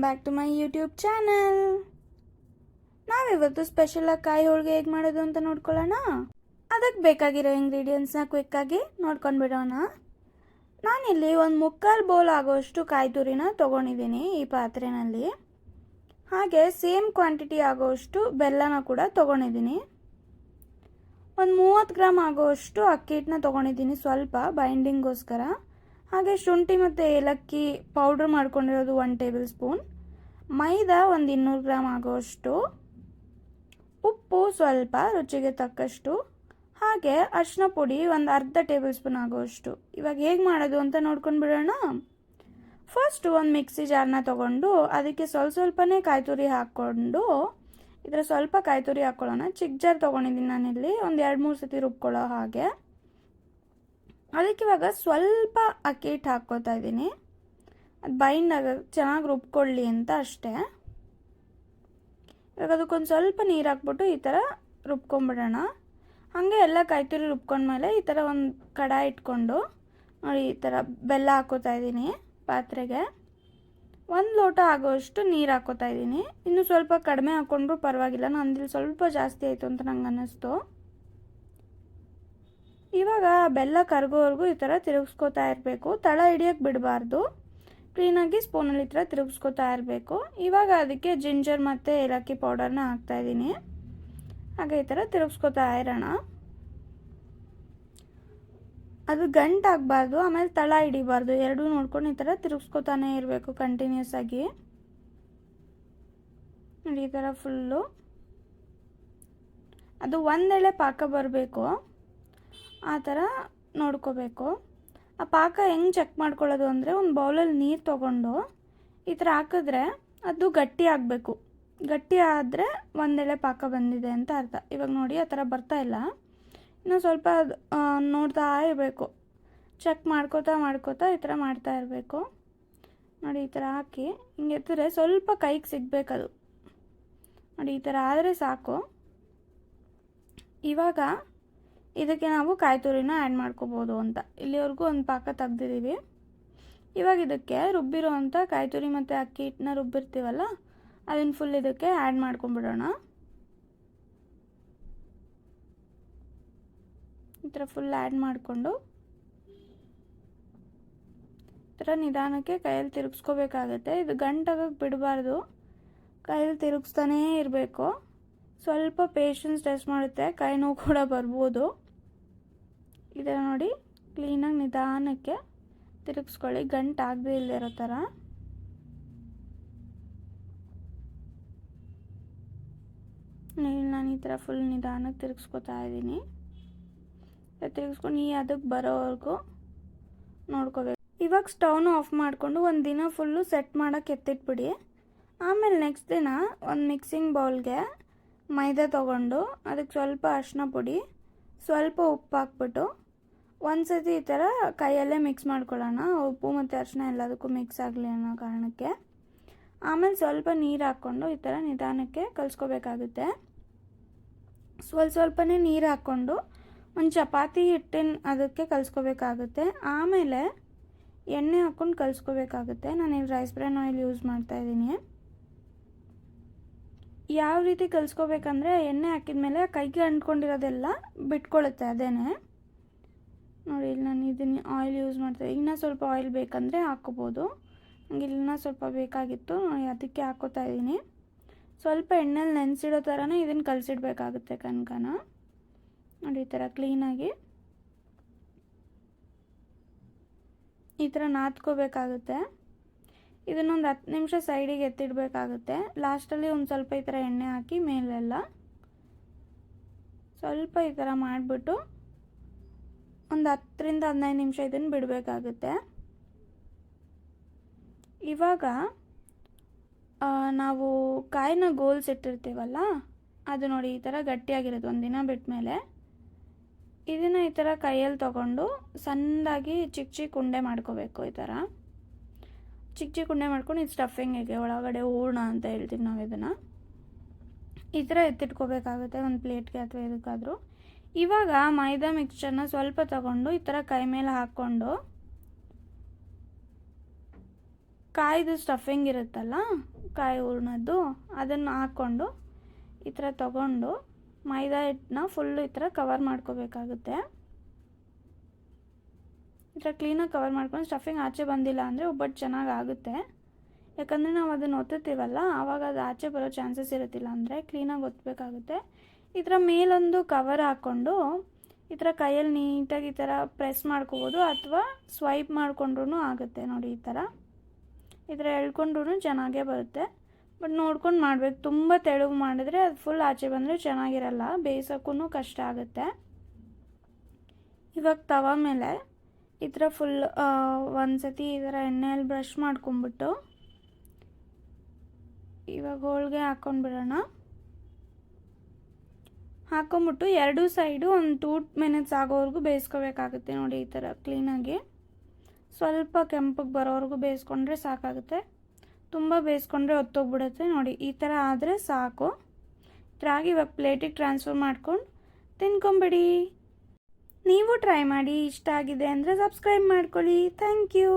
Back to my YouTube channel. ನಾವಿವತ್ತು ಸ್ಪೆಷಲಾಗಿ ಕಾಯಿ ಹೋಳಿಗೆ ಹೇಗೆ ಮಾಡೋದು ಅಂತ ನೋಡ್ಕೊಳ್ಳೋಣ. ಅದಕ್ಕೆ ಬೇಕಾಗಿರೋ ಇಂಗ್ರೀಡಿಯೆಂಟ್ಸ್ನ ಕ್ವಿಕ್ಕಾಗಿ ನೋಡ್ಕೊಂಡು ಬಿಡೋಣ. ನಾನಿಲ್ಲಿ ಒಂದು ಮುಕ್ಕಾಲು ಬೌಲ್ ಆಗೋಷ್ಟು ಕಾಯಿ ತುರಿನ ತೊಗೊಂಡಿದ್ದೀನಿ ಈ ಪಾತ್ರೆಯಲ್ಲಿ. ಹಾಗೆ ಸೇಮ್ ಕ್ವಾಂಟಿಟಿ ಆಗೋಷ್ಟು ಬೆಲ್ಲನ ಕೂಡ ತೊಗೊಂಡಿದ್ದೀನಿ. ಒಂದು 30 ಗ್ರಾಮ್ ಆಗೋಷ್ಟು ಅಕ್ಕಿ ಹಿಟ್ಟನ್ನ ತೊಗೊಂಡಿದ್ದೀನಿ, ಸ್ವಲ್ಪ ಬೈಂಡಿಂಗ್ಗೋಸ್ಕರ. ಹಾಗೆ ಶುಂಠಿ ಮತ್ತು ಏಲಕ್ಕಿ ಪೌಡ್ರ್ ಮಾಡ್ಕೊಂಡಿರೋದು 1 ಟೇಬಲ್ ಸ್ಪೂನ್, ಮೈದಾ ಒಂದು 200 ಗ್ರಾಮ್ ಆಗೋಷ್ಟು, ಉಪ್ಪು ಸ್ವಲ್ಪ ರುಚಿಗೆ ತಕ್ಕಷ್ಟು, ಹಾಗೆ ಅರಿಶಿನ ಪುಡಿ ಒಂದು ಅರ್ಧ ಟೇಬಲ್ ಸ್ಪೂನ್ ಆಗೋಷ್ಟು. ಇವಾಗ ಹೇಗೆ ಮಾಡೋದು ಅಂತ ನೋಡ್ಕೊಂಡು ಬಿಡೋಣ. ಫಸ್ಟು ಒಂದು ಮಿಕ್ಸಿ ಜಾರ್ನ ತೊಗೊಂಡು ಅದಕ್ಕೆ ಸ್ವಲ್ಪನೇ ಕಾಯಿ ತುರಿ ಹಾಕ್ಕೊಂಡು ಇದರ ಸ್ವಲ್ಪ ಕಾಯಿ ತುರಿ ಹಾಕ್ಕೊಳ್ಳೋಣ. ಚಿಕ್ಕ ಜಾರ್ ತೊಗೊಂಡಿದ್ದೀನಿ ನಾನಿಲ್ಲಿ, ಒಂದು 2-3 ಸತಿ ರುಬ್ಕೊಳ್ಳೋ ಹಾಗೆ. ಅದಕ್ಕೆ ಇವಾಗ ಸ್ವಲ್ಪ ಅಕ್ಕಿ ಹಿಟ್ಟು ಹಾಕ್ಕೋತಾ ಇದ್ದೀನಿ, ಅದು ಬೈಂಡ್ ಚೆನ್ನಾಗಿ ರುಬ್ಕೊಳ್ಳಿ ಅಂತ ಅಷ್ಟೇ. ಇವಾಗ ಅದಕ್ಕೊಂದು ಸ್ವಲ್ಪ ನೀರು ಹಾಕ್ಬಿಟ್ಟು ಈ ಥರ ರುಬ್ಕೊಂಬಿಡೋಣ. ಹಾಗೆ ಎಲ್ಲ ಕಾಯಿ ತುರಿ ರುಬ್ಕೊಂಡ್ಮೇಲೆ ಈ ಥರ ಒಂದು ಕಡಾಯಿ ಇಟ್ಕೊಂಡು ನೋಡಿ ಈ ಥರ ಬೆಲ್ಲ ಹಾಕ್ಕೋತಾ ಇದ್ದೀನಿ ಪಾತ್ರೆಗೆ. 1 ಲೋಟ ಆಗೋಷ್ಟು ನೀರು ಹಾಕ್ಕೋತಾ ಇದ್ದೀನಿ. ಇನ್ನು ಸ್ವಲ್ಪ ಕಡಿಮೆ ಹಾಕ್ಕೊಂಡ್ರೂ ಪರವಾಗಿಲ್ಲ, ನಂದಿಲ್ಲಿ ಸ್ವಲ್ಪ ಜಾಸ್ತಿ ಆಯಿತು ಅಂತ ನಂಗೆ ಅನ್ನಿಸ್ತು. ಇವಾಗ ಬೆಲ್ಲ ಕರಗೋವರೆಗೂ ಈ ಥರ ತಿರುಗಿಸ್ಕೋತಾ ಇರಬೇಕು, ತಳ ಹಿಡಿಯೋಕ್ಕೆ ಬಿಡಬಾರ್ದು. ಕ್ಲೀನಾಗಿ ಸ್ಪೂನಲ್ಲಿ ಈ ಥರ ತಿರುಗಿಸ್ಕೋತಾ ಇರಬೇಕು. ಇವಾಗ ಅದಕ್ಕೆ ಜಿಂಜರ್ ಮತ್ತು ಏಲಕ್ಕಿ ಪೌಡರ್ನ ಹಾಕ್ತಾಯಿದ್ದೀನಿ. ಹಾಗೆ ಈ ಥರ ತಿರುಗಿಸ್ಕೋತಾ ಇರೋಣ. ಅದು ಗಂಟಾಗಬಾರ್ದು, ಆಮೇಲೆ ತಳ ಹಿಡಿಬಾರ್ದು, ಎರಡೂ ನೋಡ್ಕೊಂಡು ಈ ಥರ ತಿರುಗಿಸ್ಕೋತಾನೆ ಇರಬೇಕು ಕಂಟಿನ್ಯೂಸ್ ಆಗಿ. ನೋಡಿ ಈ ಥರ ಫುಲ್ಲು ಅದು ಒಂದೆಳೆ ಪಾಕ ಬರಬೇಕು, ಆ ಥರ ನೋಡ್ಕೋಬೇಕು. ಆ ಪಾಕ ಹೆಂಗೆ ಚೆಕ್ ಮಾಡ್ಕೊಳ್ಳೋದು ಅಂದರೆ, ಒಂದು ಬೌಲಲ್ಲಿ ನೀರು ತೊಗೊಂಡು ಈ ಥರ ಹಾಕಿದ್ರೆ ಅದು ಗಟ್ಟಿ ಆಗಬೇಕು. ಗಟ್ಟಿ ಆದರೆ ಒಂದೆಳೆ ಪಾಕ ಬಂದಿದೆ ಅಂತ ಅರ್ಥ. ಇವಾಗ ನೋಡಿ ಆ ಥರ ಬರ್ತಾ ಇಲ್ಲ, ಇನ್ನು ಸ್ವಲ್ಪ ನೋಡ್ತಾ ಇರಬೇಕು, ಚೆಕ್ ಮಾಡ್ಕೋತಾ ಈ ಥರ ಮಾಡ್ತಾ ಇರಬೇಕು. ನೋಡಿ ಈ ಥರ ಹಾಕಿ ಹಿಂಗೆ ಎತ್ತಿದ್ರೆ ಸ್ವಲ್ಪ ಕೈಗೆ ಸಿಗಬೇಕದು. ನೋಡಿ ಈ ಥರ ಆದರೆ ಸಾಕು. ಇವಾಗ ಇದಕ್ಕೆ ನಾವು ಕಾಯಿ ತುರಿನ ಆ್ಯಡ್ ಮಾಡ್ಕೋಬೋದು ಅಂತ. ಇಲ್ಲಿವರೆಗೂ ಒಂದು ಪಾಕ ತೆಗ್ದಿದ್ದೀವಿ. ಇವಾಗ ಇದಕ್ಕೆ ರುಬ್ಬಿರೋ ಅಂಥ ಕಾಯಿ ತುರಿ ಮತ್ತು ಅಕ್ಕಿ ಹಿಟ್ಟನ್ನ ರುಬ್ಬಿರ್ತೀವಲ್ಲ, ಅದನ್ನು ಫುಲ್ ಇದಕ್ಕೆ ಆ್ಯಡ್ ಮಾಡ್ಕೊಂಬಿಡೋಣ. ಈ ಥರ ಫುಲ್ ಆ್ಯಡ್ ಮಾಡಿಕೊಂಡು ಈ ಥರ ನಿಧಾನಕ್ಕೆ ಕೈಯಲ್ಲಿ ತಿರುಗಿಸ್ಕೋಬೇಕಾಗತ್ತೆ. ಇದು ಗಂಟಾಗಕ್ಕೆ ಬಿಡಬಾರ್ದು, ಕೈಯಲ್ಲಿ ತಿರುಗಿಸ್ತಾನೇ ಇರಬೇಕು. ಸ್ವಲ್ಪ ಪೇಷನ್ಸ್ ಟೆಸ್ಟ್ ಮಾಡುತ್ತೆ, ಕೈ ನೋವು ಕೂಡ ಬರ್ಬೋದು. ಇದರ ನೋಡಿ ಕ್ಲೀನಾಗಿ ನಿಧಾನಕ್ಕೆ ತಿರುಗಿಸ್ಕೊಳ್ಳಿ, ಗಂಟಾಗದೇ ಇಲ್ಲದಿರೋ ಥರ. ನಾನು ಈ ಥರ ಫುಲ್ ನಿಧಾನಕ್ಕೆ ತಿರುಗಿಸ್ಕೊತಾ ಇದ್ದೀನಿ. ತಿರುಗಿಸ್ಕೊಂಡು ಅದಕ್ಕೆ ಬರೋವರೆಗೂ ನೋಡ್ಕೋಬೇಕು. ಇವಾಗ ಸ್ಟವ್ನ ಆಫ್ ಮಾಡಿಕೊಂಡು ಒಂದು ದಿನ ಫುಲ್ಲು ಸೆಟ್ ಮಾಡೋಕ್ಕೆ ಎತ್ತಿಟ್ಬಿಡಿ. ಆಮೇಲೆ ನೆಕ್ಸ್ಟ್ ದಿನ ಒಂದು ಮಿಕ್ಸಿಂಗ್ ಬೌಲ್ಗೆ ಮೈದಾ ತೊಗೊಂಡು ಅದಕ್ಕೆ ಸ್ವಲ್ಪ ಅರಿಶಿನ ಪುಡಿ, ಸ್ವಲ್ಪ ಉಪ್ಪು ಹಾಕ್ಬಿಟ್ಟು ಒಂದು ಸತಿ ಈ ಥರ ಕೈಯಲ್ಲೇ ಮಿಕ್ಸ್ ಮಾಡ್ಕೊಳ್ಳೋಣ. ಉಪ್ಪು ಮತ್ತು ಅರಿಶಿನ ಎಲ್ಲದಕ್ಕೂ ಮಿಕ್ಸ್ ಆಗಲಿ ಅನ್ನೋ ಕಾರಣಕ್ಕೆ. ಆಮೇಲೆ ಸ್ವಲ್ಪ ನೀರು ಹಾಕ್ಕೊಂಡು ಈ ಥರ ನಿಧಾನಕ್ಕೆ ಕಲಿಸ್ಕೋಬೇಕಾಗುತ್ತೆ. ಸ್ವಲ್ಪನೇ ನೀರು ಹಾಕ್ಕೊಂಡು ಒಂದು ಚಪಾತಿ ಹಿಟ್ಟಿನ ಅದಕ್ಕೆ ಕಲಿಸ್ಕೋಬೇಕಾಗುತ್ತೆ. ಆಮೇಲೆ ಎಣ್ಣೆ ಹಾಕ್ಕೊಂಡು ಕಲಿಸ್ಕೋಬೇಕಾಗುತ್ತೆ. ನಾನಿಲ್ಲಿ ರೈಸ್ ಬ್ರ್ಯಾನ್ ಆಯಿಲ್ ಯೂಸ್ ಮಾಡ್ತಾಯಿದ್ದೀನಿ. ಯಾವ ರೀತಿ ಕಲಿಸ್ಕೋಬೇಕಂದ್ರೆ, ಎಣ್ಣೆ ಹಾಕಿದ್ಮೇಲೆ ಕೈಗೆ ಅಂಟ್ಕೊಂಡಿರೋದೆಲ್ಲ ಬಿಟ್ಕೊಳ್ಳುತ್ತೆ ಅದೇನೆ. ನೋಡಿ ಇಲ್ಲಿ ನಾನು ಇದನ್ನು ಆಯಿಲ್ ಯೂಸ್ ಮಾಡ್ತಾಯಿದ್ದೀನಿ. ಇನ್ನೂ ಸ್ವಲ್ಪ ಆಯಿಲ್ ಬೇಕಂದರೆ ಹಾಕ್ಕೋಬೋದು. ನನಗೆ ಇನ್ನೂ ಸ್ವಲ್ಪ ಬೇಕಾಗಿತ್ತು, ಅದಕ್ಕೆ ಹಾಕ್ಕೋತಾ ಇದ್ದೀನಿ. ಸ್ವಲ್ಪ ಎಣ್ಣೆಲಿ ನೆನೆಸಿಡೋ ಥರನೇ ಇದನ್ನು ಕಲಸಿಡ್ಬೇಕಾಗುತ್ತೆ ಕನಕನ. ನೋಡಿ ಈ ಥರ ಕ್ಲೀನಾಗಿ ಈ ಥರ ನಾದ್ಕೋಬೇಕಾಗುತ್ತೆ. ಇದನ್ನೊಂದು 10 ನಿಮಿಷ ಸೈಡಿಗೆ ಎತ್ತಿಡಬೇಕಾಗುತ್ತೆ. ಲಾಸ್ಟಲ್ಲಿ ಒಂದು ಸ್ವಲ್ಪ ಈ ಥರ ಎಣ್ಣೆ ಹಾಕಿ ಮೇಲೆಲ್ಲ ಸ್ವಲ್ಪ ಈ ಥರ ಮಾಡಿಬಿಟ್ಟು ಒಂದು 10ರಿಂದ 15 ನಿಮಿಷ ಇದನ್ನು ಬಿಡಬೇಕಾಗುತ್ತೆ. ಇವಾಗ ನಾವು ಕಾಯಿನ ಗೋಲ್ಸಿಟ್ಟಿರ್ತೀವಲ್ಲ, ಅದು ನೋಡಿ ಈ ಥರ ಗಟ್ಟಿಯಾಗಿರುತ್ತೆ. ಒಂದಿನ ಬಿಟ್ಟ ಮೇಲೆ ಇದನ್ನು ಈ ಥರ ಕೈಯಲ್ಲಿ ತೊಗೊಂಡು ಸಣ್ಣದಾಗಿ ಚಿಕ್ಕ ಉಂಡೆ ಮಾಡ್ಕೋಬೇಕು. ಈ ಥರ ಚಿಕ್ಕ ಉಂಡೆ ಮಾಡ್ಕೊಂಡು ಇದು ಸ್ಟಫಿಂಗಿಗೆ ಒಳಗಡೆ ಹೂರ್ಣ ಅಂತ ಹೇಳ್ತೀವಿ ನಾವು. ಇದನ್ನು ಈ ಥರ ಎತ್ತಿಟ್ಕೋಬೇಕಾಗುತ್ತೆ ಒಂದು ಪ್ಲೇಟ್ಗೆ ಅಥವಾ ಎದಕ್ಕಾದರೂ. ಇವಾಗ ಮೈದಾ ಮಿಕ್ಸ್ಚರ್ನ ಸ್ವಲ್ಪ ತಗೊಂಡು ಈ ಥರ ಕೈ ಮೇಲೆ ಹಾಕ್ಕೊಂಡು ಕಾಯ್ದು ಸ್ಟಫಿಂಗ್ ಇರುತ್ತಲ್ಲ, ಕಾಯಿ ಹೂರ್ಣದ್ದು ಅದನ್ನು ಹಾಕ್ಕೊಂಡು ಈ ಥರ ತಗೊಂಡು ಮೈದಾ ಹಿಟ್ಟನ್ನ ಫುಲ್ಲು ಈ ಥರ ಕವರ್ ಮಾಡ್ಕೋಬೇಕಾಗುತ್ತೆ. ಈ ಥರ ಕ್ಲೀನಾಗಿ ಕವರ್ ಮಾಡ್ಕೊಂಡು ಸ್ಟಫಿಂಗ್ ಆಚೆ ಬಂದಿಲ್ಲ ಅಂದರೆ ಒಬ್ಬಟ್ಟು ಚೆನ್ನಾಗಿ ಆಗುತ್ತೆ. ಯಾಕಂದರೆ ನಾವು ಅದನ್ನು ಒತ್ತುತ್ತೀವಲ್ಲ ಆವಾಗ ಅದು ಆಚೆ ಬರೋ ಚಾನ್ಸಸ್ ಇರುತ್ತಿಲ್ಲ, ಅಂದರೆ ಕ್ಲೀನಾಗಿ ಒತ್ತಬೇಕಾಗುತ್ತೆ. ಈ ಥರ ಮೇಲೊಂದು ಕವರ್ ಹಾಕ್ಕೊಂಡು ಈ ಥರ ಕೈಯಲ್ಲಿ ನೀಟಾಗಿ ಈ ಥರ ಪ್ರೆಸ್ ಮಾಡ್ಕೋಬೋದು ಅಥವಾ ಸ್ವೈಪ್ ಮಾಡಿಕೊಂಡ್ರೂ ಆಗುತ್ತೆ. ನೋಡಿ ಈ ಥರ ಎಳ್ಕೊಂಡ್ರೂ ಚೆನ್ನಾಗೇ ಬರುತ್ತೆ. ಬಟ್ ನೋಡ್ಕೊಂಡು ಮಾಡಬೇಕು, ತುಂಬ ತೆಳುವು ಮಾಡಿದ್ರೆ ಅದು ಫುಲ್ ಆಚೆ ಬಂದರೆ ಚೆನ್ನಾಗಿರಲ್ಲ, ಬೇಯಿಸೋಕ್ಕೂ ಕಷ್ಟ ಆಗುತ್ತೆ. ಇವಾಗ ತವ ಮೇಲೆ ಈ ಥರ ಫುಲ್ ಒಂದು ಸತಿ ಈ ಥರ ಎಣ್ಣೆಯಲ್ಲಿ ಬ್ರಷ್ ಮಾಡ್ಕೊಂಬಿಟ್ಟು ಇವಾಗ ಹೋಳಿಗೆ ಹಾಕ್ಕೊಂಡ್ಬಿಡೋಣ. ಹಾಕ್ಕೊಂಬಿಟ್ಟು ಎರಡೂ ಸೈಡು ಒಂದು 2 ಮಿನಿಟ್ಸ್ ಆಗೋವರೆಗೂ ಬೇಯಿಸ್ಕೋಬೇಕಾಗುತ್ತೆ. ನೋಡಿ ಈ ಥರ ಕ್ಲೀನಾಗಿ ಸ್ವಲ್ಪ ಕೆಂಪಗೆ ಬರೋವರೆಗೂ ಬೇಯಿಸ್ಕೊಂಡ್ರೆ ಸಾಕಾಗುತ್ತೆ. ತುಂಬ ಬೇಯಿಸ್ಕೊಂಡ್ರೆ ಹೊತ್ತೋಗ್ಬಿಡುತ್ತೆ. ನೋಡಿ ಈ ಥರ ಆದರೆ ಸಾಕು. ಈ ಥರ ಆಗಿ ಇವಾಗ ಪ್ಲೇಟಿಗೆ ಟ್ರಾನ್ಸ್ಫರ್ ಮಾಡ್ಕೊಂಡು ತಿನ್ಕೊಂಬಿಡಿ. ನೀವು ಟ್ರೈ ಮಾಡಿ, ಇಷ್ಟ ಆಗಿದೆ ಅಂದರೆ ಸಬ್ಸ್ಕ್ರೈಬ್ ಮಾಡ್ಕೊಳ್ಳಿ. Thank you.